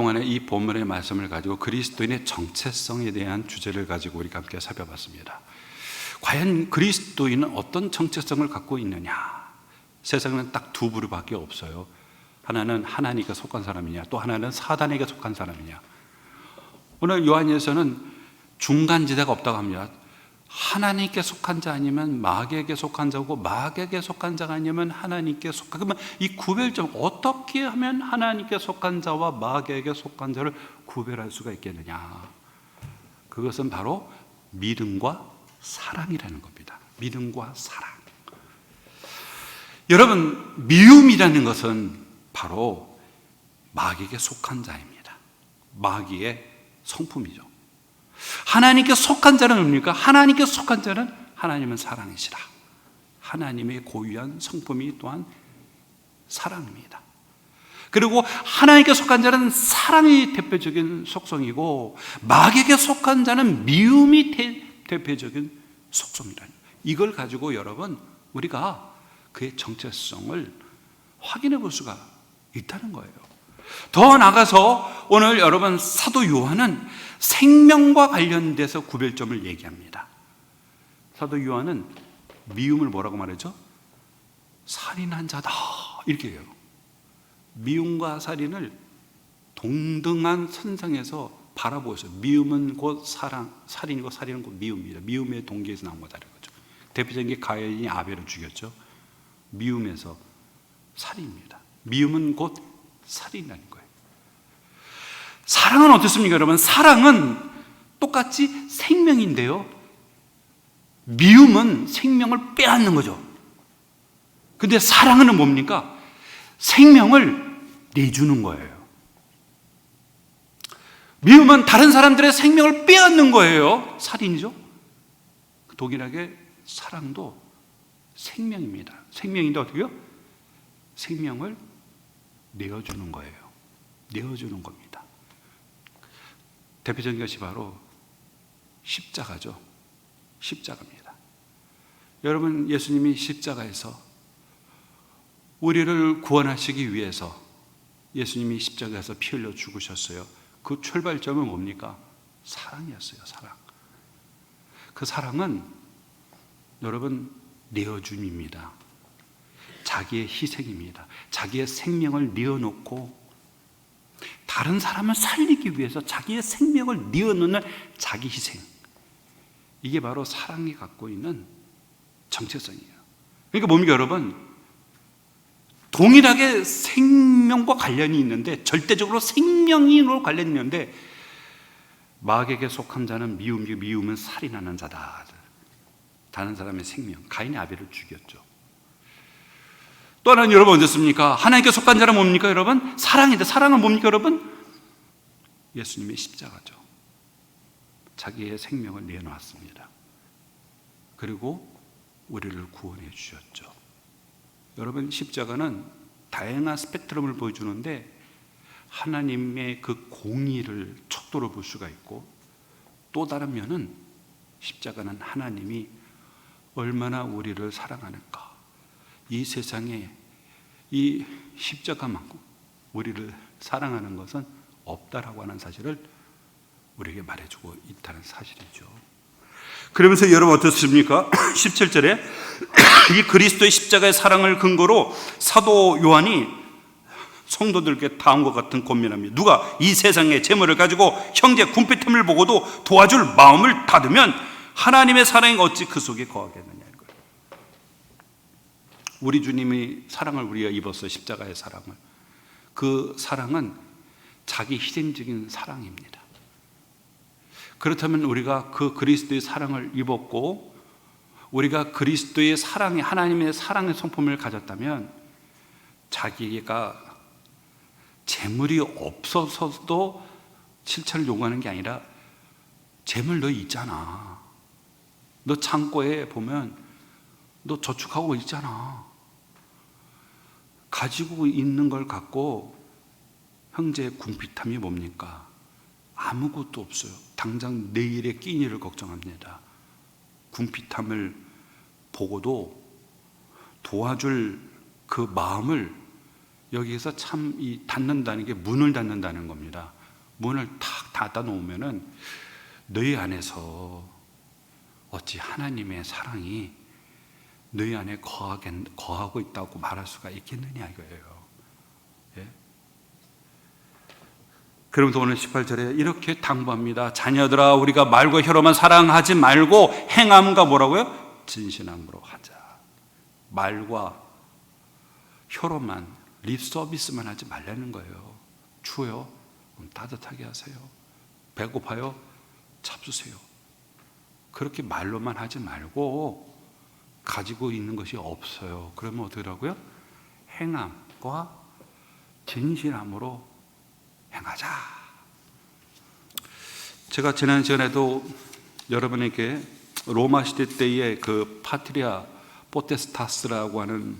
그동안에 이 본문의 말씀을 가지고 그리스도인의 정체성에 대한 주제를 가지고 우리가 함께 살펴봤습니다. 과연 그리스도인은 어떤 정체성을 갖고 있느냐? 세상에는 딱 두 부류밖에 없어요. 하나는 하나님께 속한 사람이냐, 또 하나는 사단에게 속한 사람이냐. 오늘 요한일서는 중간지대가 없다고 합니다. 하나님께 속한 자 아니면 마귀에게 속한 자고, 마귀에게 속한 자가 아니면 하나님께 속한. 그러면 이 구별점, 어떻게 하면 하나님께 속한 자와 마귀에게 속한 자를 구별할 수가 있겠느냐? 그것은 바로 믿음과 사랑이라는 겁니다. 믿음과 사랑. 여러분, 미움이라는 것은 바로 마귀에게 속한 자입니다. 마귀의 성품이죠. 하나님께 속한 자는 뭡니까? 하나님께 속한 자는 하나님은 사랑이시라. 하나님의 고유한 성품이 또한 사랑입니다. 그리고 하나님께 속한 자는 사랑이 대표적인 속성이고, 마귀에게 속한 자는 미움이 대표적인 속성이라는, 이걸 가지고 여러분 우리가 그의 정체성을 확인해 볼 수가 있다는 거예요. 더 나아가서 오늘 여러분 사도 요한은 생명과 관련돼서 구별점을 얘기합니다. 사도 요한은 미움을 뭐라고 말하죠? 살인한 자다, 이렇게 해요. 미움과 살인을 동등한 선상에서 바라보고 있어요. 미움은 곧 사랑, 살인이고 살인은 곧 미움입니다. 미움의 동기에서 나온 거다는 거죠. 대표적인 게 가인이 아벨을 죽였죠. 미움에서 살인입니다. 미움은 곧 살인이라는 거예요. 사랑은 어떻습니까, 여러분? 사랑은 똑같이 생명인데요, 미움은 생명을 빼앗는 거죠. 근데 사랑은 뭡니까? 생명을 내주는 거예요. 미움은 다른 사람들의 생명을 빼앗는 거예요. 살인이죠. 동일하게 사랑도 생명입니다. 생명인데 어떻게 해요? 생명을 내어주는 거예요. 내어주는 겁니다. 대표적인 것이 바로 십자가죠. 십자가입니다. 여러분, 예수님이 십자가에서 우리를 구원하시기 위해서 예수님이 십자가에서 피 흘려 죽으셨어요. 그 출발점은 뭡니까? 사랑이었어요. 사랑. 그 사랑은 여러분 내어줌입니다. 자기의 희생입니다. 자기의 생명을 내어놓고 다른 사람을 살리기 위해서 자기의 생명을 내어놓는 자기 희생, 이게 바로 사랑이 갖고 있는 정체성이에요. 그러니까 뭡니까, 여러분? 동일하게 생명과 관련이 있는데, 절대적으로 생명으로 관련이 있는데, 마귀에게 속한 자는 미움은 살인하는 자다. 다른 사람의 생명, 가인이 아벨을 죽였죠. 또 하나는 여러분 어떻습니까? 하나님께 속한 자는 뭡니까, 여러분? 사랑인데, 사랑은 뭡니까, 여러분? 예수님의 십자가죠. 자기의 생명을 내놓았습니다. 그리고 우리를 구원해 주셨죠. 여러분, 십자가는 다양한 스펙트럼을 보여주는데, 하나님의 그 공의를 척도로 볼 수가 있고, 또 다른 면은 십자가는 하나님이 얼마나 우리를 사랑하는가, 이 세상에 이 십자가만큼 우리를 사랑하는 것은 없다라고 하는 사실을 우리에게 말해주고 있다는 사실이죠. 그러면서 여러분 어떻습니까? 17절에 이 그리스도의 십자가의 사랑을 근거로 사도 요한이 성도들께 다음과 같은 권면합니다. 누가 이 세상의 재물을 가지고 형제 궁핍함을 보고도 도와줄 마음을 닫으면 하나님의 사랑이 어찌 그 속에 거하겠느냐. 우리 주님의 사랑을 우리가 입었어요. 십자가의 사랑을. 그 사랑은 자기 희생적인 사랑입니다. 그렇다면 우리가 그 그리스도의 사랑을 입었고, 우리가 그리스도의 사랑이, 하나님의 사랑의 성품을 가졌다면, 자기가 재물이 없어서도 실천을 요구하는 게 아니라, 재물 너 있잖아, 너 창고에 보면 너 저축하고 있잖아, 가지고 있는 걸 갖고 형제의 궁핍함이 뭡니까? 아무것도 없어요. 당장 내일의 끼니를 걱정합니다. 궁핍함을 보고도 도와줄 그 마음을 여기에서 참 닫는다는 게 문을 닫는다는 겁니다. 문을 탁 닫아 놓으면은 너희 안에서 어찌 하나님의 사랑이 너희 안에 거하고 있다고 말할 수가 있겠느냐 이거예요. 예? 그러면서 오늘 18절에 이렇게 당부합니다. 자녀들아, 우리가 말과 혀로만 사랑하지 말고 행함과 뭐라고요? 진실함으로 하자. 말과 혀로만 립 서비스만 하지 말라는 거예요. 추워요? 그럼 따뜻하게 하세요. 배고파요? 잡수세요. 그렇게 말로만 하지 말고 가지고 있는 것이 없어요. 그러면 어떻게라고요? 행함과 진실함으로 행하자. 제가 지난 시간에도 여러분에게 로마 시대 때의 그 파트리아 포테스타스라고 하는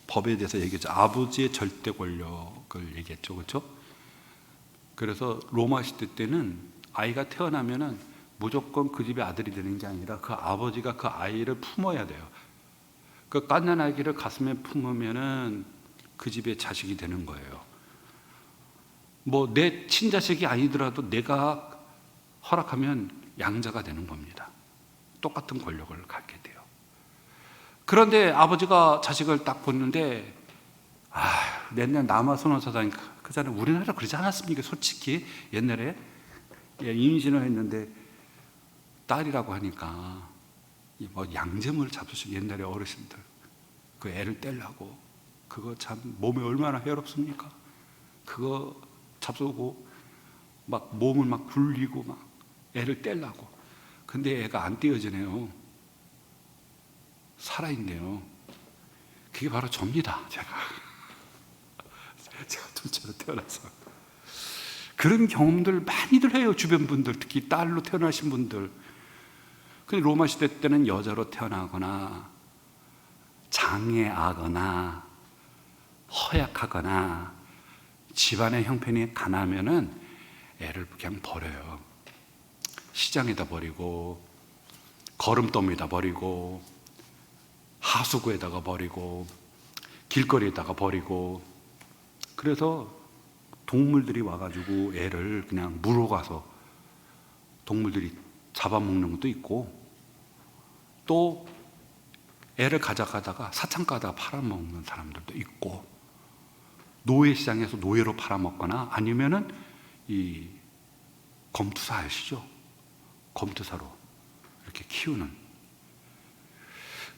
법에 대해서 얘기했죠. 아버지의 절대 권력을 얘기했죠. 그렇죠? 그래서 로마 시대 때는 아이가 태어나면은 무조건 그 집의 아들이 되는 게 아니라 그 아버지가 그 아이를 품어야 돼요. 그 갓난 아기를 가슴에 품으면은 그 집의 자식이 되는 거예요. 뭐 내 친자식이 아니더라도 내가 허락하면 양자가 되는 겁니다. 똑같은 권력을 갖게 돼요. 그런데 아버지가 자식을 딱 보는데 맨날 남아선호 사다니까 그 전에 우리나라 그러지 않았습니까? 솔직히 옛날에 임신을 했는데 딸이라고 하니까 뭐 양재물을 잡수시고 옛날에 어르신들 그 애를 떼려고 그거 참 몸에 얼마나 해롭습니까? 그거 잡수고 막 몸을 막 굴리고 막 애를 떼려고. 근데 애가 안 떼어지네요. 살아있네요. 그게 바로 접니다. 제가 둘째로 태어나서 그런 경험들 많이들 해요. 주변 분들, 특히 딸로 태어나신 분들. 근데 로마 시대 때는 여자로 태어나거나 장애하거나 허약하거나 집안의 형편이 가난하면은 애를 그냥 버려요. 시장에다 버리고 거름더미에다 버리고 하수구에다가 버리고 길거리에다가 버리고. 그래서 동물들이 와가지고 애를 그냥 물어가서 동물들이 잡아먹는 것도 있고, 또 애를 가져가다가 사창가다가 팔아먹는 사람들도 있고, 노예시장에서 노예로 팔아먹거나 아니면은 이 검투사 아시죠? 검투사로 이렇게 키우는,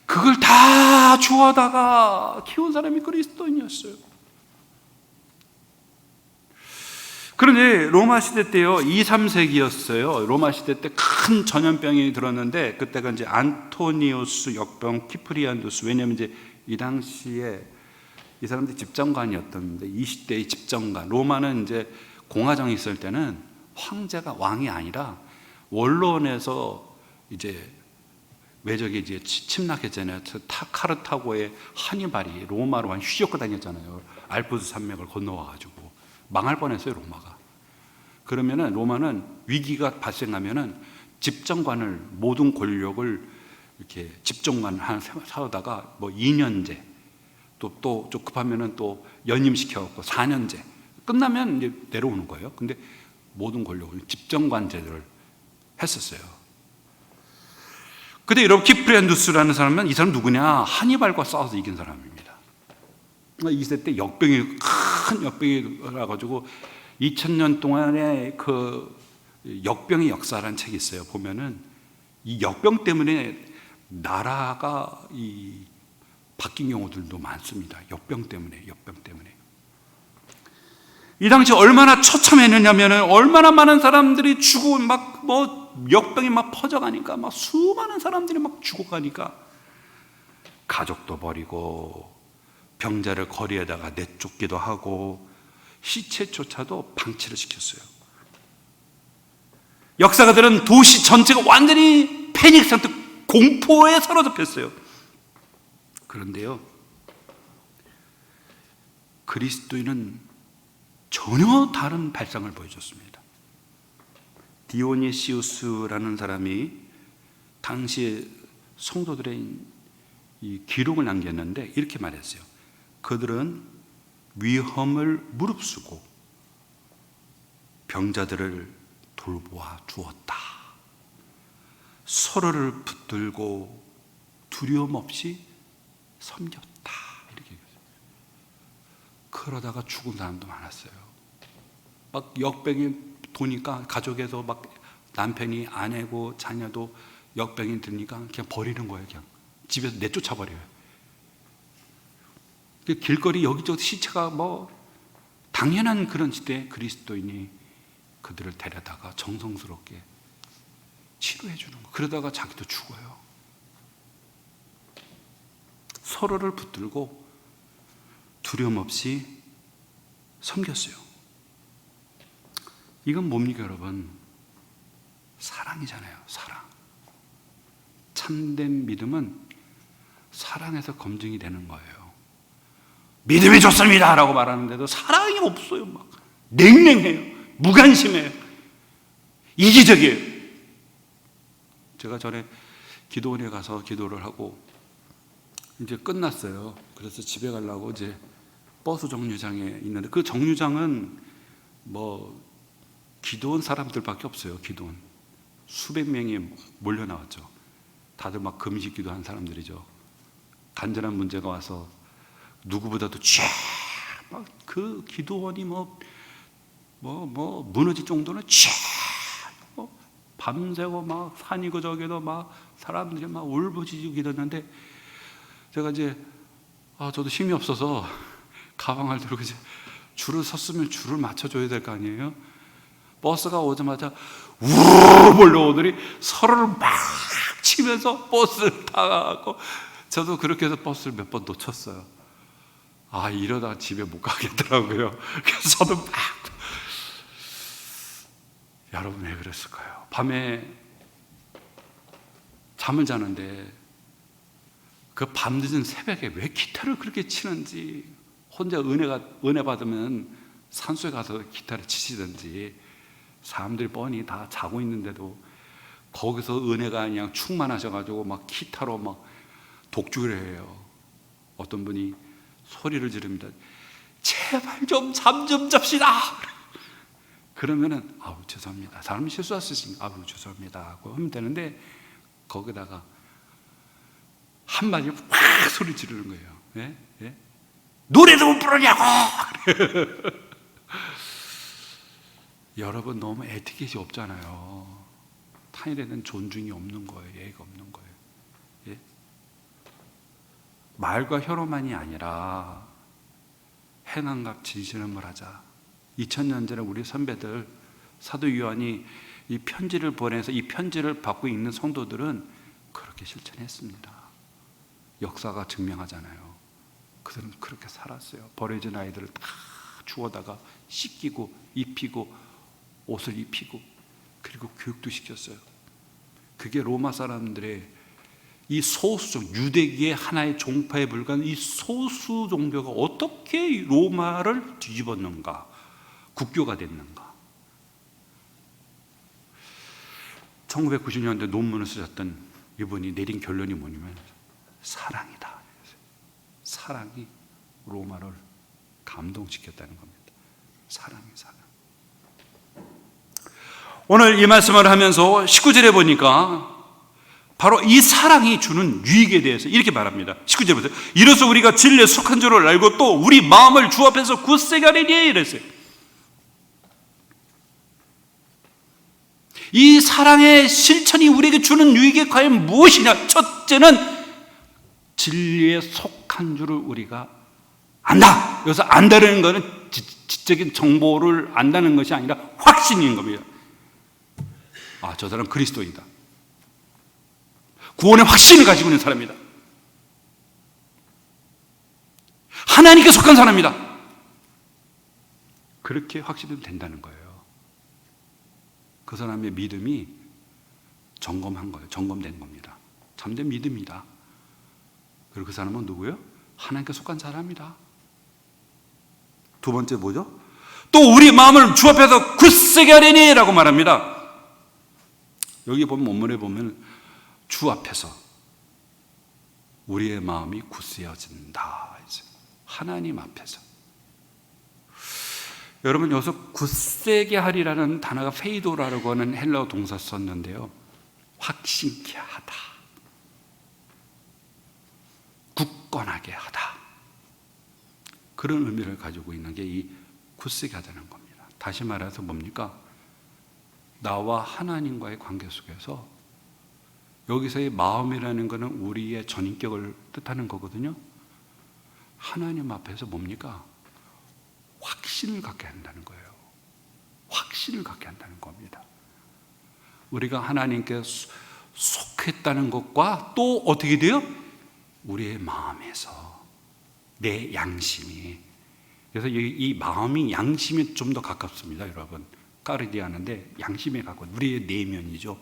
그걸 다 주워다가 키운 사람이 그리스도인이었어요. 그런데 로마 시대 때요, 2, 3세기였어요. 로마 시대 때 큰 전염병이 들었는데, 그때가 이제 안토니우스 역병, 키프리안두스. 왜냐하면 이제 이 당시에 이 사람들이 집정관이었던데, 20대의 집정관. 로마는 이제 공화정이 있을 때는 황제가 왕이 아니라 원로원에서 이제 외적이 이제 침략했잖아요. 카르타고의 하니발이 로마로 한 휘젓고 다녔잖아요. 알프스 산맥을 건너와가지고 망할 뻔했어요, 로마가. 그러면은 로마는 위기가 발생하면은 집정관을, 모든 권력을 이렇게 집정관 사오다가 뭐 2년제, 또 좀 급하면은 또 연임시켜갖고 4년제 끝나면 이제 내려오는 거예요. 근데 모든 권력을 집정관 제도를 했었어요. 근데 여러분, 키프리안두스라는 사람은, 이 사람 누구냐? 하니발과 싸워서 이긴 사람입니다. 2세 때 역병이, 큰 역병이 나가지고 2000년 동안의 그 역병의 역사라는 책이 있어요. 보면은 이 역병 때문에 나라가 바뀐 경우들도 많습니다. 역병 때문에. 이 당시 얼마나 처참했느냐면은, 얼마나 많은 사람들이 죽고 막 역병이 막 퍼져가니까 막 수많은 사람들이 막 죽어가니까 가족도 버리고 병자를 거리에다가 내쫓기도 하고 시체조차도 방치를 시켰어요. 역사가들은 도시 전체가 완전히 패닉 상태, 공포에 사로잡혔어요. 그런데요, 그리스도인은 전혀 다른 발상을 보여줬습니다. 디오니시우스라는 사람이 당시에 성도들의 이 기록을 남겼는데 이렇게 말했어요. 그들은 위험을 무릅쓰고 병자들을 돌보아 주었다. 서로를 붙들고 두려움 없이 섬겼다. 이렇게 얘기했어요. 그러다가 죽은 사람도 많았어요. 막 역병이 도니까 가족에서 막 남편이 아내고 자녀도 역병이 드니까 그냥 버리는 거예요. 그냥 집에서 내쫓아 버려요. 길거리 여기저기 시체가 뭐 당연한 그런 시대에 그리스도인이 그들을 데려다가 정성스럽게 치료해 주는 거. 그러다가 자기도 죽어요. 서로를 붙들고 두려움 없이 섬겼어요. 이건 뭡니까, 여러분? 사랑이잖아요. 사랑. 참된 믿음은 사랑에서 검증이 되는 거예요. 믿음이 좋습니다 라고 말하는데도 사랑이 없어요. 막 냉랭해요. 무관심해요. 이기적이에요. 제가 전에 기도원에 가서 기도를 하고 이제 끝났어요. 그래서 집에 가려고 이제 버스 정류장에 있는데, 그 정류장은 뭐 기도원 사람들밖에 없어요. 기도원 수백 명이 몰려 나왔죠. 다들 막 금식 기도한 사람들이죠. 간절한 문제가 와서 누구보다도 막 그 기도원이 뭐 무너질 정도는 밤새고 막 산이고 저기도 막 사람들이 막 울부짖고 기도했는데, 제가 이제 저도 힘이 없어서 가방을 들고 이제 줄을 섰으면 줄을 맞춰줘야 될 거 아니에요. 버스가 오자마자 우르르 몰려오더니 서로를 막 치면서 버스를 타고, 저도 그렇게 해서 버스를 몇 번 놓쳤어요. 이러다가 집에 못 가겠더라고요. 그래서 저도 막. 여러분 왜 그랬을까요? 밤에 잠을 자는데 그 밤늦은 새벽에 왜 기타를 그렇게 치는지, 혼자 은혜 받으면 산소에 가서 기타를 치시든지, 사람들이 뻔히 다 자고 있는데도 거기서 은혜가 그냥 충만하셔가지고 막 기타로 막 독주를 해요. 어떤 분이 소리를 지릅니다. 제발 좀 잠 좀 잡시다. 그러면은 죄송합니다. 사람이 실수할 수 있으니까 죄송합니다 하고 하면 되는데, 거기다가 한마디로 확 소리 지르는 거예요. 예? 예? 노래도 못 부르냐고. 여러분 너무 에티켓이 없잖아요. 타인에 대한 존중이 없는 거예요. 예의가 없는 거예요. 예? 말과 혀로만이 아니라 행함과 진실함을 하자. 2000년 전에 우리 선배들, 사도 요한이 이 편지를 보내서 이 편지를 받고 있는 성도들은 그렇게 실천했습니다. 역사가 증명하잖아요. 그들은 그렇게 살았어요. 버려진 아이들을 다 주워다가 씻기고 입히고 옷을 입히고, 그리고 교육도 시켰어요. 그게 로마 사람들의 이 소수종, 유대계의 하나의 종파에 불과한 이 소수 종교가 어떻게 로마를 뒤집었는가, 국교가 됐는가. 1990년대 논문을 쓰셨던 이분이 내린 결론이 뭐냐면 사랑이다. 사랑이 로마를 감동시켰다는 겁니다. 사랑이 사랑. 오늘 이 말씀을 하면서 19절에 보니까 바로 이 사랑이 주는 유익에 대해서 이렇게 말합니다. 19절에 보세요. 이로써 우리가 진리에 속한 줄을 알고 또 우리 마음을 주 앞에서 굳세게 하리니 이랬어요. 이 사랑의 실천이 우리에게 주는 유익이 과연 무엇이냐? 첫째는 진리에 속한 줄을 우리가 안다. 여기서 안다는 것은 지적인 정보를 안다는 것이 아니라 확신인 겁니다. 저 사람 그리스도이다. 구원의 확신을 가지고 있는 사람이다. 하나님께 속한 사람이다. 그렇게 확신이 된다는 거예요. 그 사람의 믿음이 점검한 거예요. 점검된 겁니다. 참된 믿음이다. 그리고 그 사람은 누구예요? 하나님께 속한 사람이다. 두 번째 뭐죠? 또 우리 마음을 주 앞에서 굳세게 하리니 라고 말합니다. 여기 보면 원문에 보면 주 앞에서 우리의 마음이 굳세어진다. 하나님 앞에서. 여러분, 여기서 굳세게 하리라는 단어가 페이도라고 하는 헬라어 동사 썼는데요, 확신케 하다, 굳건하게 하다, 그런 의미를 가지고 있는 게 이 굳세게 하다는 겁니다. 다시 말해서 뭡니까? 나와 하나님과의 관계 속에서, 여기서의 마음이라는 것은 우리의 전인격을 뜻하는 거거든요. 하나님 앞에서 뭡니까? 확신을 갖게 한다는 거예요. 확신을 갖게 한다는 겁니다. 우리가 하나님께 속했다는 것과 또 어떻게 돼요? 우리의 마음에서 내 양심이, 그래서 이 마음이 양심에 좀 더 가깝습니다, 여러분. 까르디아는데 양심에 가까운 우리의 내면이죠.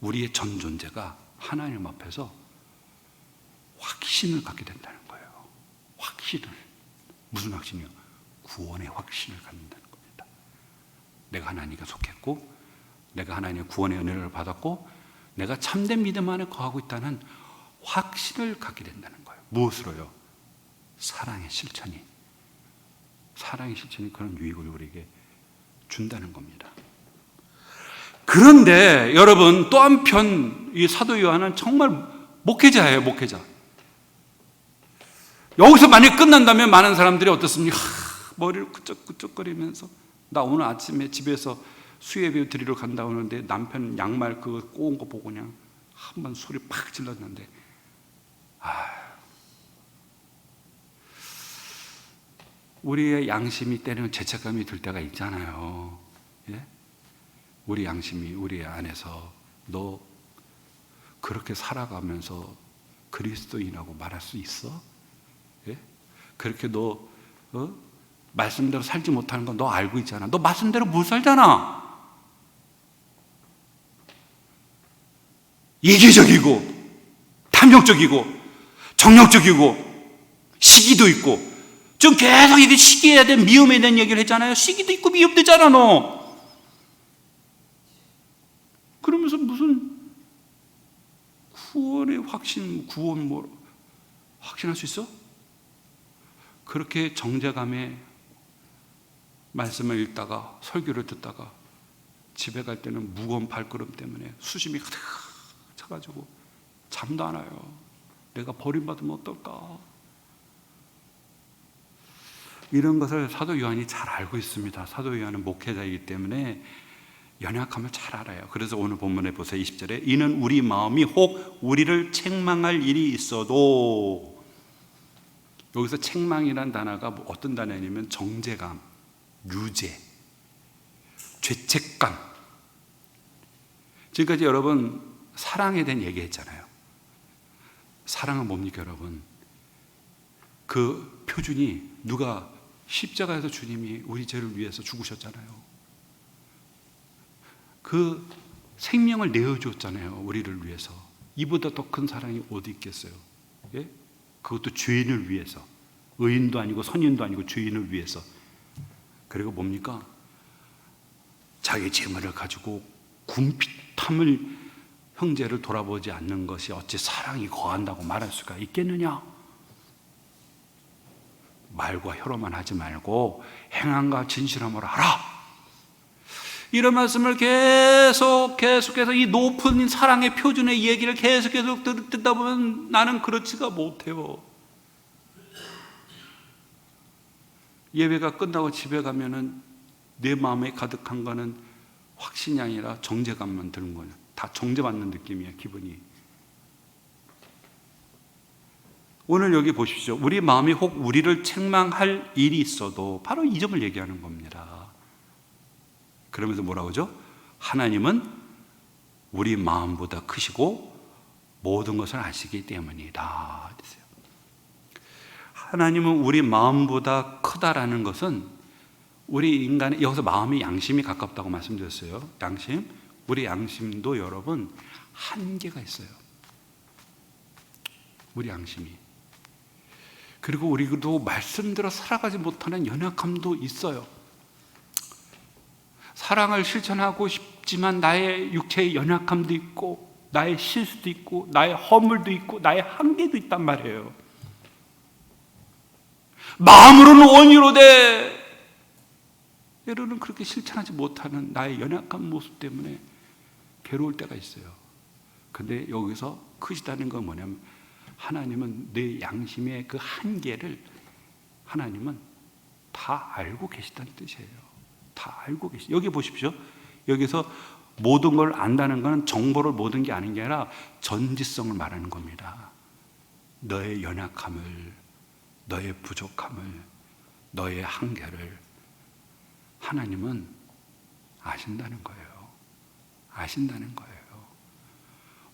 우리의 전 존재가 하나님 앞에서 확신을 갖게 된다는 거예요. 확신을. 무슨 확신이요? 구원의 확신을 갖는다는 겁니다. 내가 하나님께 속했고, 내가 하나님의 구원의 은혜를 받았고, 내가 참된 믿음 안에 거하고 있다는 확신을 갖게 된다는 거예요. 무엇으로요? 사랑의 실천이 그런 유익을 우리에게 준다는 겁니다. 그런데 여러분, 또 한편 이 사도 요한은 정말 목회자예요, 목회자. 여기서 만약 끝난다면 많은 사람들이 어떻습니까? 머리를 끄적끄적거리면서, 나 오늘 아침에 집에서 수예배 드리러 간다고 하는데 남편 양말 그거 꼬은 거 보고 그냥 한번 소리 팍 질렀는데, 우리의 양심이 때는 죄책감이 들 때가 있잖아요. 예? 우리 양심이 우리 안에서, 너 그렇게 살아가면서 그리스도인이라고 말할 수 있어? 예? 그렇게 너 말씀대로 살지 못하는 건 너 알고 있잖아. 너 말씀대로 못 살잖아. 이기적이고 탐욕적이고 정욕적이고 시기도 있고, 지금 계속 이게 시기에 대한 미움에 대한 얘기를 했잖아요. 시기도 있고 미움도 있잖아, 너. 그러면서 무슨 구원의 확신, 구원 확신할 수 있어? 그렇게 정죄감에 말씀을 읽다가 설교를 듣다가 집에 갈 때는 무거운 발걸음 때문에 수심이 가득 차가지고 잠도 안 와요. 내가 버림받으면 어떨까? 이런 것을 사도 요한이 잘 알고 있습니다. 사도 요한은 목회자이기 때문에 연약함을 잘 알아요. 그래서 오늘 본문에 보세요. 20절에 이는 우리 마음이 혹 우리를 책망할 일이 있어도, 여기서 책망이란 단어가 어떤 단어냐면 정죄감, 유죄, 죄책감. 지금까지 여러분 사랑에 대한 얘기했잖아요. 사랑은 뭡니까, 여러분? 그 표준이 누가 십자가에서 주님이 우리 죄를 위해서 죽으셨잖아요. 그 생명을 내어주었잖아요, 우리를 위해서. 이보다 더 큰 사랑이 어디 있겠어요? 예? 그것도 죄인을 위해서. 의인도 아니고 선인도 아니고 죄인을 위해서. 그리고 뭡니까? 자기 재물을 가지고 궁핍함을, 형제를 돌아보지 않는 것이 어찌 사랑이 거한다고 말할 수가 있겠느냐? 말과 혀로만 하지 말고 행함과 진실함으로 하라. 이런 말씀을 계속해서 이 높은 사랑의 표준의 얘기를 계속 듣다 보면 나는 그렇지가 못해요. 예배가 끝나고 집에 가면은 내 마음에 가득한 거는 확신이 아니라 정죄감만 드는 거예요. 다 정죄받는 느낌이에요, 기분이. 오늘 여기 보십시오. 우리 마음이 혹 우리를 책망할 일이 있어도 바로 이 점을 얘기하는 겁니다. 그러면서 뭐라고 하죠? 하나님은 우리 마음보다 크시고 모든 것을 아시기 때문이다. 하나님은 우리 마음보다 크다라는 것은, 우리 인간의, 여기서 마음이 양심이 가깝다고 말씀드렸어요. 양심. 우리 양심도 여러분 한계가 있어요. 우리 양심이. 그리고 우리도 말씀대로 살아가지 못하는 연약함도 있어요. 사랑을 실천하고 싶지만 나의 육체의 연약함도 있고, 나의 실수도 있고, 나의 허물도 있고, 나의 한계도 있단 말이에요. 마음으로는 원이로 돼. 때로는 그렇게 실천하지 못하는 나의 연약한 모습 때문에 괴로울 때가 있어요. 근데 여기서 크시다는 건 뭐냐면 하나님은 내 양심의 그 한계를 하나님은 다 알고 계시다는 뜻이에요. 다 알고 계시. 여기 보십시오. 여기서 모든 걸 안다는 것은 정보를 모든 게 아닌 게 아니라 전지성을 말하는 겁니다. 너의 연약함을, 너의 부족함을, 너의 한계를 하나님은 아신다는 거예요. 아신다는 거예요.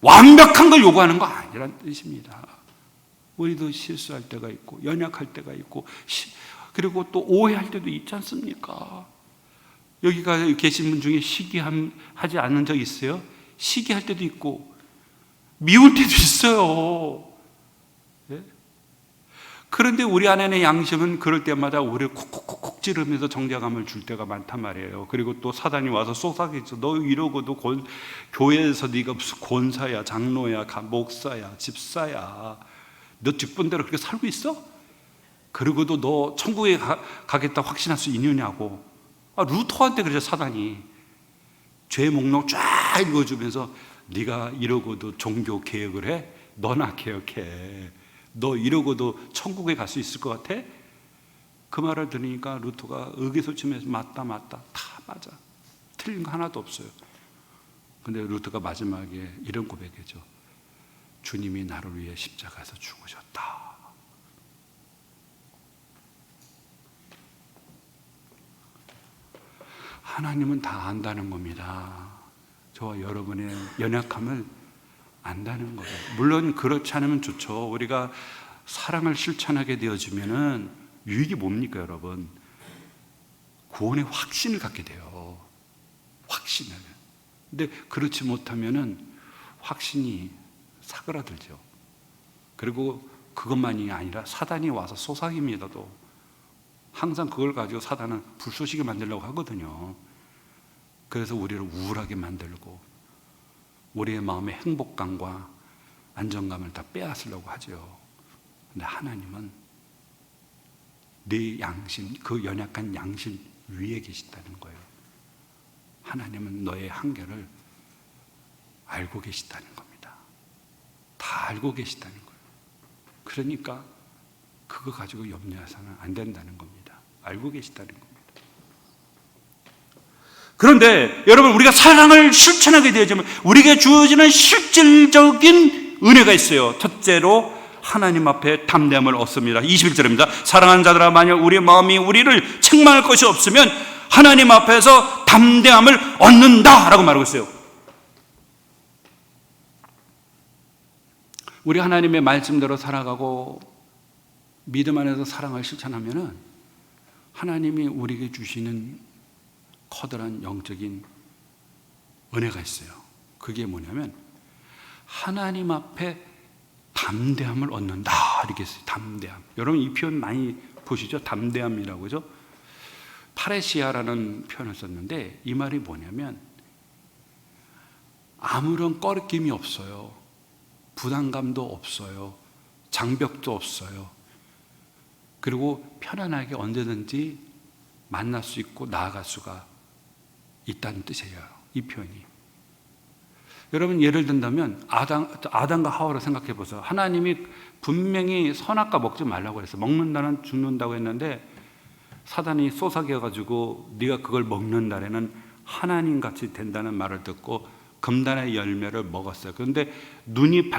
완벽한 걸 요구하는 거 아니란 뜻입니다. 우리도 실수할 때가 있고 연약할 때가 있고 그리고 또 오해할 때도 있지 않습니까? 여기가 계신 분 중에 시기하지 않은 적 있어요? 시기할 때도 있고 미울 때도 있어요. 네? 그런데 우리 안에는 양심은 그럴 때마다 우리를 콕콕콕 찌르면서 정죄감을 줄 때가 많단 말이에요. 그리고 또 사단이 와서 속삭이죠. 너 이러고도 교회에서 네가 무슨 권사야, 장로야, 목사야, 집사야, 너 뒷분대로 그렇게 살고 있어? 그리고도 너 천국에 가겠다 확신할 수 있느냐고. 루터한테 그러죠. 사단이 죄 목록 쫙 읽어주면서 네가 이러고도 종교 개혁을 해? 너나 개혁해. 너 이러고도 천국에 갈 수 있을 것 같아? 그 말을 들으니까 루터가 의기소침해서 맞다 다 맞아. 틀린 거 하나도 없어요. 근데 루터가 마지막에 이런 고백이죠. 주님이 나를 위해 십자가에서 죽으셨다. 하나님은 다 안다는 겁니다. 저와 여러분의 연약함을 안다는 거예요. 물론 그렇지 않으면 좋죠. 우리가 사랑을 실천하게 되어지면은 유익이 뭡니까, 여러분? 구원의 확신을 갖게 돼요. 확신을. 근데 그렇지 못하면은 확신이 사그라들죠. 그리고 그것만이 아니라 사단이 와서 속삭임에도 항상 그걸 가지고 사단은 불쏘시게 만들려고 하거든요. 그래서 우리를 우울하게 만들고 우리의 마음의 행복감과 안정감을 다 빼앗으려고 하죠. 근데 하나님은 네 양심, 그 연약한 양심 위에 계시다는 거예요. 하나님은 너의 한계를 알고 계시다는 겁니다. 다 알고 계시다는 거예요. 그러니까 그거 가지고 염려해서는 안 된다는 겁니다. 알고 계시다는 겁니다. 그런데 여러분, 우리가 사랑을 실천하게 되어지면 우리에게 주어지는 실질적인 은혜가 있어요. 첫째로 하나님 앞에 담대함을 얻습니다. 21절입니다. 사랑하는 자들아, 만약 우리의 마음이 우리를 책망할 것이 없으면 하나님 앞에서 담대함을 얻는다라고 말하고 있어요. 우리 하나님의 말씀대로 살아가고 믿음 안에서 사랑을 실천하면은 하나님이 우리에게 주시는 커다란 영적인 은혜가 있어요. 그게 뭐냐면 하나님 앞에 담대함을 얻는다 이렇게 했어요. 담대함. 여러분 이 표현 많이 보시죠? 담대함이라고 하죠. 파레시아라는 표현을 썼는데 이 말이 뭐냐면 아무런 꺼리낌이 없어요. 부담감도 없어요. 장벽도 없어요. 그리고 편안하게 언제든지 만날 수 있고 나아갈 수가 있다는 뜻이에요. 이 표현이. 여러분 예를 든다면 아담과 하와를 생각해 보세요. 하나님이 분명히 선악과 먹지 말라고 했어요. 먹는다는 죽는다고 했는데 사단이 쏘사겨가지고 네가 그걸 먹는 날에는 하나님같이 된다는 말을 듣고 금단의 열매를 먹었어요. 그런데 눈은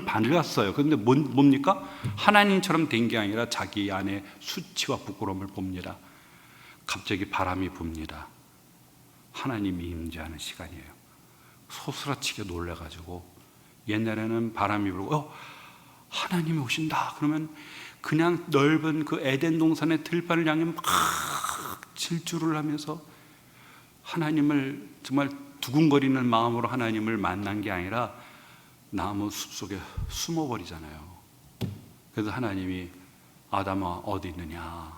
밝았어요. 그런데 뭡니까? 하나님처럼 된 게 아니라 자기 안에 수치와 부끄러움을 봅니다. 갑자기 바람이 붑니다. 하나님이 임재하는 시간이에요. 소스라치게 놀래가지고 옛날에는 바람이 불고 하나님이 오신다 그러면 그냥 넓은 그 에덴 동산의 들판을 향해 막 질주를 하면서 하나님을 정말 두근거리는 마음으로 하나님을 만난 게 아니라 나무 숲속에 숨어버리잖아요. 그래서 하나님이 아담아 어디 있느냐,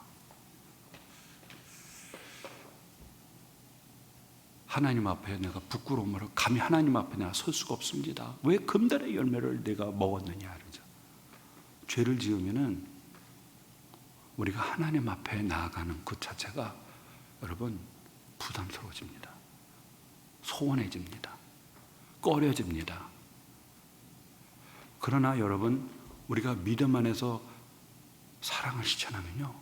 하나님 앞에 내가 부끄러움으로 감히 하나님 앞에 내가 설 수가 없습니다. 왜 금단의 열매를 내가 먹었느냐 그러죠. 죄를 지으면은 우리가 하나님 앞에 나아가는 그 자체가 여러분 부담스러워집니다. 소원해집니다. 꺼려집니다. 그러나 여러분 우리가 믿음 안에서 사랑을 실천하면요,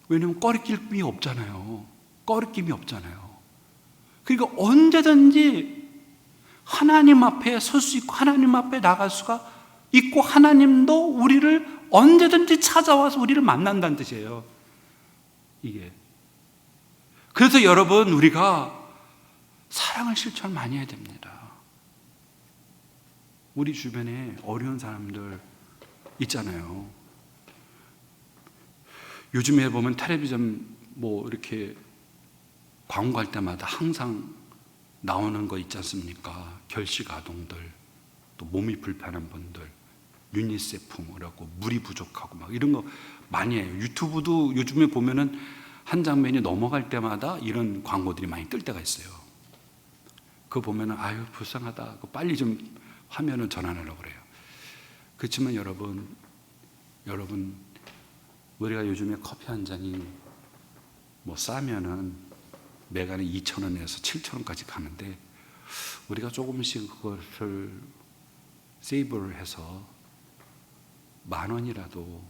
왜냐하면 꺼리낌이 없잖아요. 꺼리낌이 없잖아요. 그러니까 언제든지 하나님 앞에 설 수 있고 하나님 앞에 나갈 수가 있고 하나님도 우리를 언제든지 찾아와서 우리를 만난다는 뜻이에요. 이게. 그래서 여러분 우리가 사랑을 실천 많이 해야 됩니다. 우리 주변에 어려운 사람들 있잖아요. 요즘에 보면 텔레비전 뭐 이렇게 광고할 때마다 항상 나오는 거 있지 않습니까? 결식 아동들, 또 몸이 불편한 분들, 유니세프라고 물이 부족하고 막 이런 거 많이 해요. 유튜브도 요즘에 보면은 한 장면이 넘어갈 때마다 이런 광고들이 많이 뜰 때가 있어요. 그거 보면은 아유 불쌍하다. 빨리 좀 화면을 전환하려고 그래요. 그렇지만 여러분 우리가 요즘에 커피 한 잔이 뭐 싸면은 메가는 2,000원에서 7,000원까지 가는데 우리가 조금씩 그것을 세이브를 해서 10,000원이라도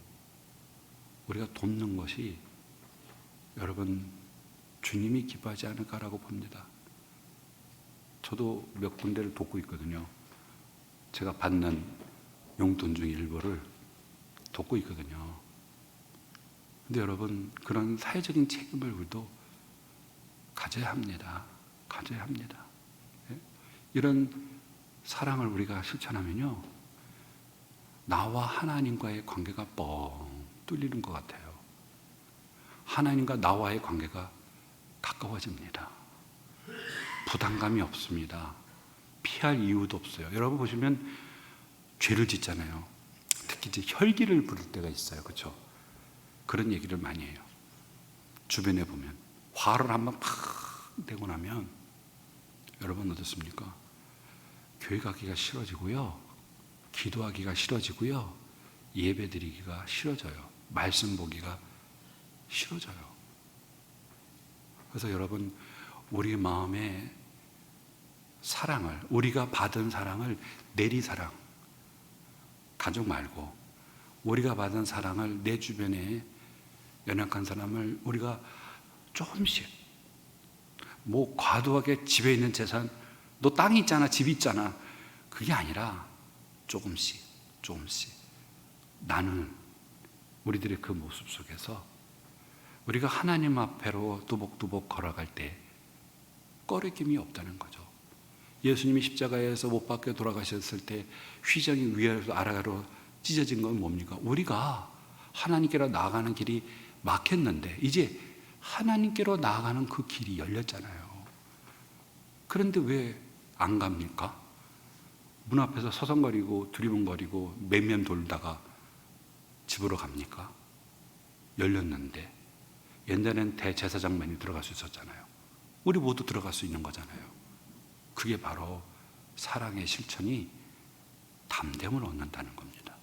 우리가 돕는 것이 여러분 주님이 기뻐하지 않을까라고 봅니다. 저도 몇 군데를 돕고 있거든요. 제가 받는 용돈 중 일부를 돕고 있거든요. 근데 여러분 그런 사회적인 책임을 우리도 가져야 합니다. 가져야 합니다. 이런 사랑을 우리가 실천하면요, 나와 하나님과의 관계가 뻥 뚫리는 것 같아요. 하나님과 나와의 관계가 가까워집니다. 부담감이 없습니다. 피할 이유도 없어요. 여러분 보시면 죄를 짓잖아요. 특히 이제 혈기를 부릴 때가 있어요. 그렇죠? 그런 얘기를 많이 해요. 주변에 보면 화를 한번 팍 내고 나면 여러분 어떻습니까? 교회 가기가 싫어지고요, 기도하기가 싫어지고요, 예배 드리기가 싫어져요. 말씀 보기가 싫어져요. 그래서 여러분 우리 마음에 사랑을, 우리가 받은 사랑을 내리사랑, 가족 말고 우리가 받은 사랑을 내 주변에 연약한 사람을 우리가 조금씩, 뭐 과도하게 집에 있는 재산, 너 땅이 있잖아, 집이 있잖아, 그게 아니라 조금씩 나는 우리들의 그 모습 속에서 우리가 하나님 앞에로 두벅두벅 걸어갈 때 꺼리낌이 없다는 거죠. 예수님이 십자가에서 못 박혀 돌아가셨을 때 휘장이 위에서 아래로 찢어진 건 뭡니까? 우리가 하나님께로 나아가는 길이 막혔는데 이제 하나님께로 나아가는 그 길이 열렸잖아요. 그런데 왜 안 갑니까? 문 앞에서 서성거리고 두리번거리고 매면 돌다가 집으로 갑니까? 열렸는데. 옛날엔 대제사장만이 들어갈 수 있었잖아요. 우리 모두 들어갈 수 있는 거잖아요. 그게 바로 사랑의 실천이 담됨을 얻는다는 겁니다.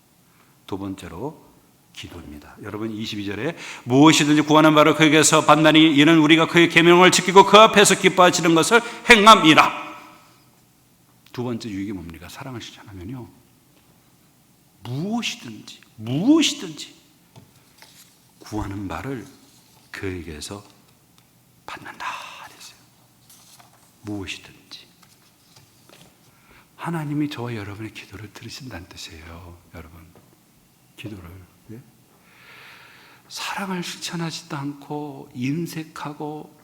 두 번째로 기도입니다. 여러분 22절에 무엇이든지 구하는 바를 그에게서 받나니 이는 우리가 그의 계명을 지키고 그 앞에서 기뻐하시는 것을 행함이라. 두 번째 유익이 뭡니까? 사랑을 실천하면요, 무엇이든지 구하는 바를 그에게서 받는다 그랬어요. 무엇이든지. 하나님이 저와 여러분의 기도를 들으신다는 뜻이에요. 여러분 기도를, 네? 사랑을 실천하지도 않고 인색하고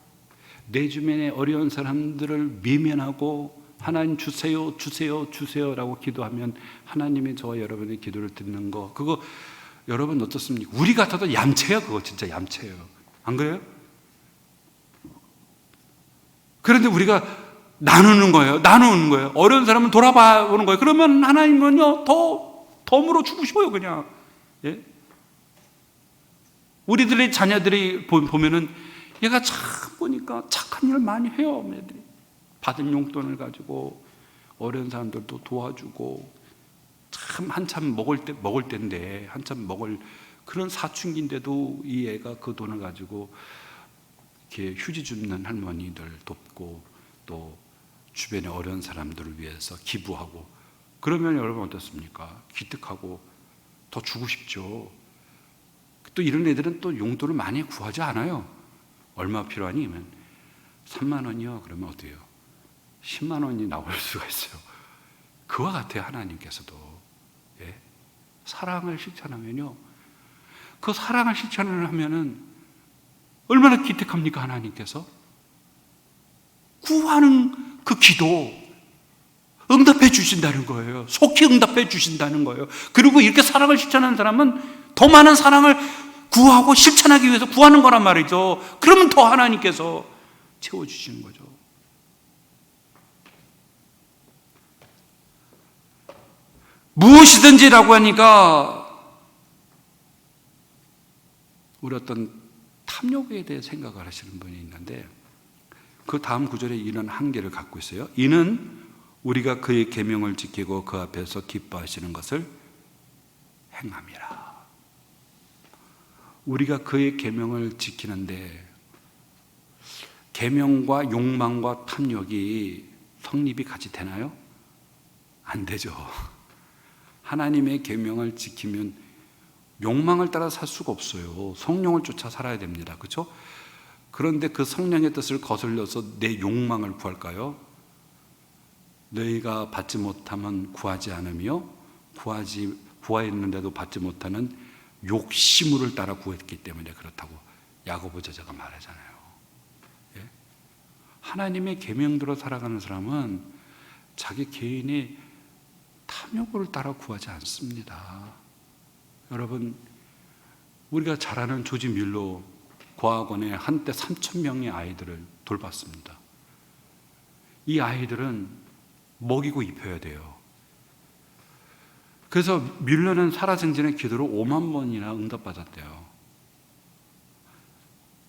내 주변에 어려운 사람들을 외면하고 하나님 주세요라고 기도하면 하나님이 저와 여러분의 기도를 듣는 거, 그거 여러분 어떻습니까? 우리 같아도 얌체예요. 그거 진짜 얌체예요. 안 그래요? 그런데 우리가 나누는 거예요. 어려운 사람은 돌아봐 보는 거예요. 그러면 하나님은요 더 물어주고 싶어요. 그냥. 예? 우리들의 자녀들이 보면은 얘가 참 보니까 착한 일 많이 해요. 애들이 받은 용돈을 가지고 어려운 사람들도 도와주고, 참 한참 먹을 때인데 한참 먹을 그런 사춘기인데도 이 애가 그 돈을 가지고 이렇게 휴지 줍는 할머니들 돕고 또 주변의 어려운 사람들을 위해서 기부하고 그러면 여러분 어떻습니까? 기특하고 더 주고 싶죠. 또 이런 애들은 또 용돈을 많이 구하지 않아요. 얼마 필요하니? 하면 3만 원이요. 그러면 어때요? 10만 원이 나올 수가 있어요. 그와 같아요. 하나님께서도. 예? 사랑을 실천하면요. 그 사랑을 실천을 하면은 얼마나 기특합니까? 하나님께서 구하는 그 기도 응답해 주신다는 거예요. 속히 응답해 주신다는 거예요. 그리고 이렇게 사랑을 실천하는 사람은 더 많은 사랑을 구하고 실천하기 위해서 구하는 거란 말이죠. 그러면 더 하나님께서 채워주시는 거죠. 무엇이든지라고 하니까 우리 어떤 탐욕에 대해 생각을 하시는 분이 있는데 그 다음 구절에 이런 한계를 갖고 있어요. 이는 우리가 그의 계명을 지키고 그 앞에서 기뻐하시는 것을 행함이라. 우리가 그의 계명을 지키는데 계명과 욕망과 탐욕이 성립이 같이 되나요? 안 되죠. 하나님의 계명을 지키면 욕망을 따라 살 수가 없어요. 성령을 쫓아 살아야 됩니다. 그렇죠? 그런데 그 성령의 뜻을 거슬려서 내 욕망을 구할까요? 너희가 받지 못하면 구하지 않으며 구하였는데도 받지 못하는 욕심을 따라 구했기 때문에 그렇다고 야고보 저자가 말하잖아요. 예? 하나님의 계명대로 살아가는 사람은 자기 개인의 탐욕을 따라 구하지 않습니다. 여러분, 우리가 잘 아는 조지 뮬러 과학원에 한때 3,000명의 아이들을 돌봤습니다. 이 아이들은 먹이고 입혀야 돼요. 그래서 뮬러는 살아생전의 기도를 5만 번이나 응답받았대요.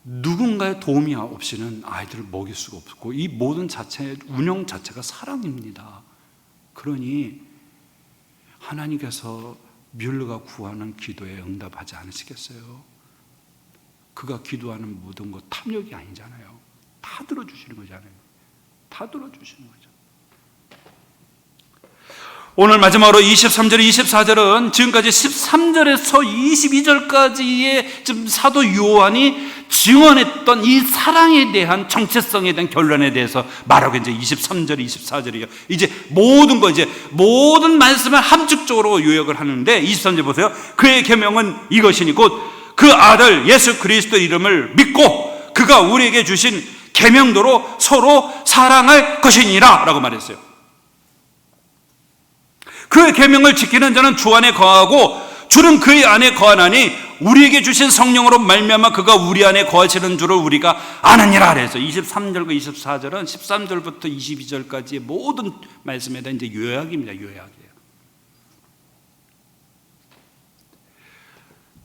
누군가의 도움이 없이는 아이들을 먹일 수가 없고 이 모든 운영 자체가 사랑입니다. 그러니 하나님께서 뮬러가 구하는 기도에 응답하지 않으시겠어요? 그가 기도하는 모든 것 탐욕이 아니잖아요. 다 들어주시는 거잖아요. 다 들어주시는 거죠. 오늘 마지막으로 23절, 24절은 지금까지 13절에서 22절까지의 지금 사도 요한이 증언했던 이 사랑에 대한 정체성에 대한 결론에 대해서 말하고 이제 23절, 24절이요. 이제 모든 말씀을 함축적으로 요약을 하는데 23절 보세요. 그의 계명은 이것이니 곧 그 아들 예수 그리스도 이름을 믿고 그가 우리에게 주신 계명대로 서로 사랑할 것이니라 라고 말했어요. 그의 계명을 지키는 자는 주 안에 거하고 주는 그의 안에 거하나니 우리에게 주신 성령으로 말미암아 그가 우리 안에 거하시는 줄을 우리가 아느니라 그래서 23절과 24절은 13절부터 22절까지의 모든 말씀에 대한 이제 요약입니다. 요약이에요.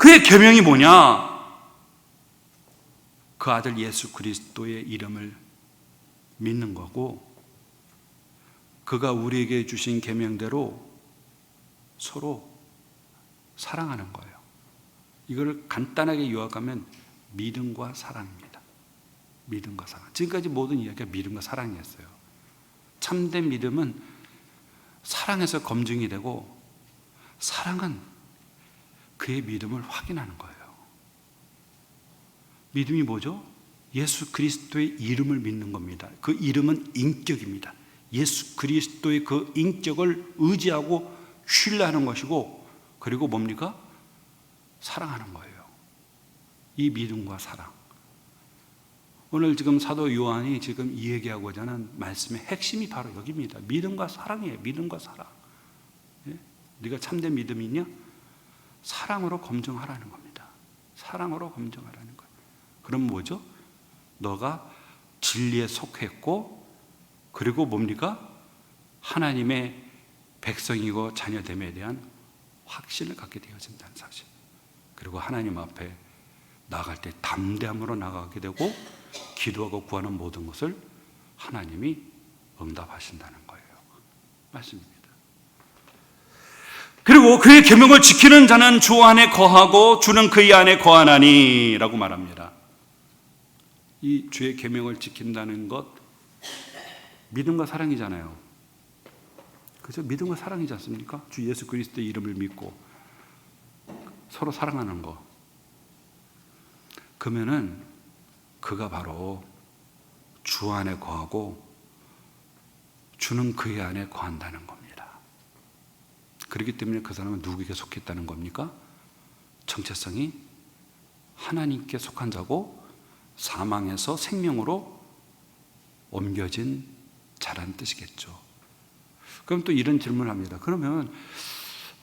그의 계명이 뭐냐? 그 아들 예수 그리스도의 이름을 믿는 거고 그가 우리에게 주신 계명대로 서로 사랑하는 거예요. 이걸 간단하게 요약하면 믿음과 사랑입니다. 믿음과 사랑. 지금까지 모든 이야기가 믿음과 사랑이었어요. 참된 믿음은 사랑에서 검증이 되고 사랑은 그의 믿음을 확인하는 거예요. 믿음이 뭐죠? 예수 그리스도의 이름을 믿는 겁니다. 그 이름은 인격입니다. 예수 그리스도의 그 인격을 의지하고 신뢰하는 것이고 그리고 뭡니까? 사랑하는 거예요. 이 믿음과 사랑. 오늘 지금 사도 요한이 지금 이 얘기하고자 하는 말씀의 핵심이 바로 여기입니다. 믿음과 사랑이에요. 믿음과 사랑. 예? 네가 참된 믿음이 있냐? 사랑으로 검증하라는 겁니다. 사랑으로 검증하라는 거예요. 그럼 뭐죠? 너가 진리에 속했고 그리고 뭡니까? 하나님의 백성이고 자녀됨에 대한 확신을 갖게 되어진다는 사실. 그리고 하나님 앞에 나아갈 때 담대함으로 나아가게 되고 기도하고 구하는 모든 것을 하나님이 응답하신다는 거예요. 맞습니다. 그리고 그의 계명을 지키는 자는 주 안에 거하고 주는 그의 안에 거하나니 라고 말합니다. 이 주의 계명을 지킨다는 것, 믿음과 사랑이잖아요. 그죠? 믿음과 사랑이지 않습니까? 주 예수 그리스도의 이름을 믿고 서로 사랑하는 거. 그러면은 그가 바로 주 안에 거하고 주는 그의 안에 거한다는 겁니다. 그렇기 때문에 그 사람은 누구에게 속했다는 겁니까? 정체성이 하나님께 속한 자고 사망에서 생명으로 옮겨진 자라는 뜻이겠죠. 그럼 또 이런 질문을 합니다. 그러면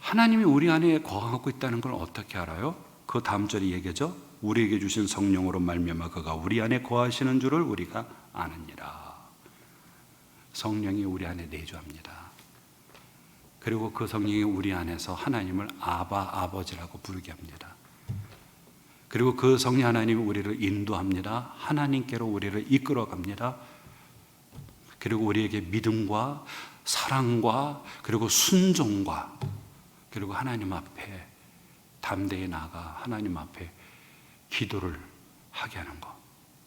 하나님이 우리 안에 거하고 있다는 걸 어떻게 알아요? 그 다음 절이 얘기죠. 우리에게 주신 성령으로 말미암아 그가 우리 안에 거하시는 줄을 우리가 아느니라. 성령이 우리 안에 내주합니다. 그리고 그 성령이 우리 안에서 하나님을 아바, 아버지라고 부르게 합니다. 그리고 그 성령 하나님이 우리를 인도합니다. 하나님께로 우리를 이끌어 갑니다. 그리고 우리에게 믿음과 사랑과 그리고 순종과 그리고 하나님 앞에 담대히 나아가 하나님 앞에 기도를 하게 하는 것.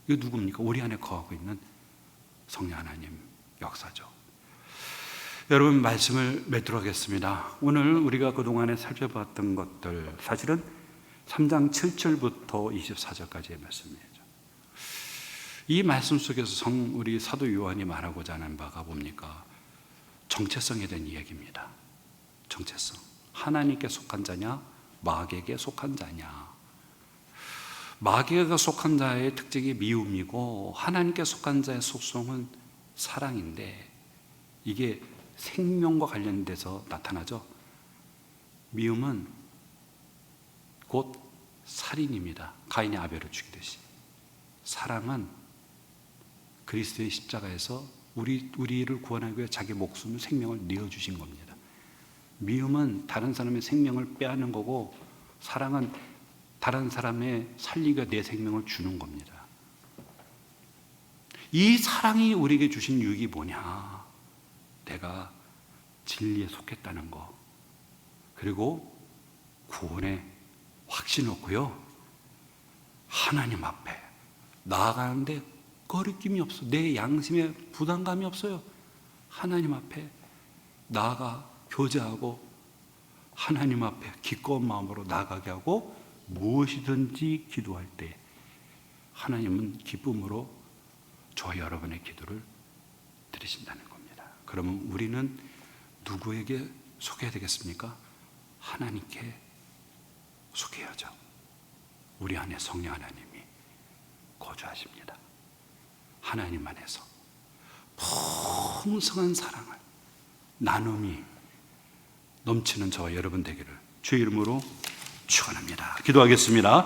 이거 누굽니까? 우리 안에 거하고 있는 성령 하나님 역사죠. 여러분, 말씀을 맺도록 하겠습니다. 오늘 우리가 그동안에 살펴봤던 것들, 사실은 3장 7절부터 24절까지의 말씀이죠. 이 말씀 속에서 우리 사도 요한이 말하고자 하는 바가 뭡니까? 정체성에 대한 이야기입니다. 정체성. 하나님께 속한 자냐, 마귀에게 속한 자냐. 마귀에게 속한 자의 특징이 미움이고 하나님께 속한 자의 속성은 사랑인데, 이게 생명과 관련돼서 나타나죠. 미움은 곧 살인입니다. 가인이 아벨을 죽이듯이. 사랑은 그리스도의 십자가에서 우리를 구원하기 위해 자기 목숨, 생명을 내어주신 겁니다. 미움은 다른 사람의 생명을 빼앗는 거고, 사랑은 다른 사람의 살리기 위해 내 생명을 주는 겁니다. 이 사랑이 우리에게 주신 유익이 뭐냐? 내가 진리에 속했다는 거, 그리고 구원의 확신을 얻고요, 하나님 앞에 나아가는데 거리낌이 없어. 내 양심에 부담감이 없어요. 하나님 앞에 나아가 교제하고 하나님 앞에 기꺼운 마음으로 나아가게 하고, 무엇이든지 기도할 때 하나님은 기쁨으로 저와 여러분의 기도를 들으신다는 겁니다. 그러면 우리는 누구에게 속해야 되겠습니까? 하나님께 속해야죠. 우리 안에 성령 하나님이 거주하십니다. 하나님 안에서 풍성한 사랑을, 나눔이 넘치는 저와 여러분 되기를 주의 이름으로 축원합니다. 기도하겠습니다.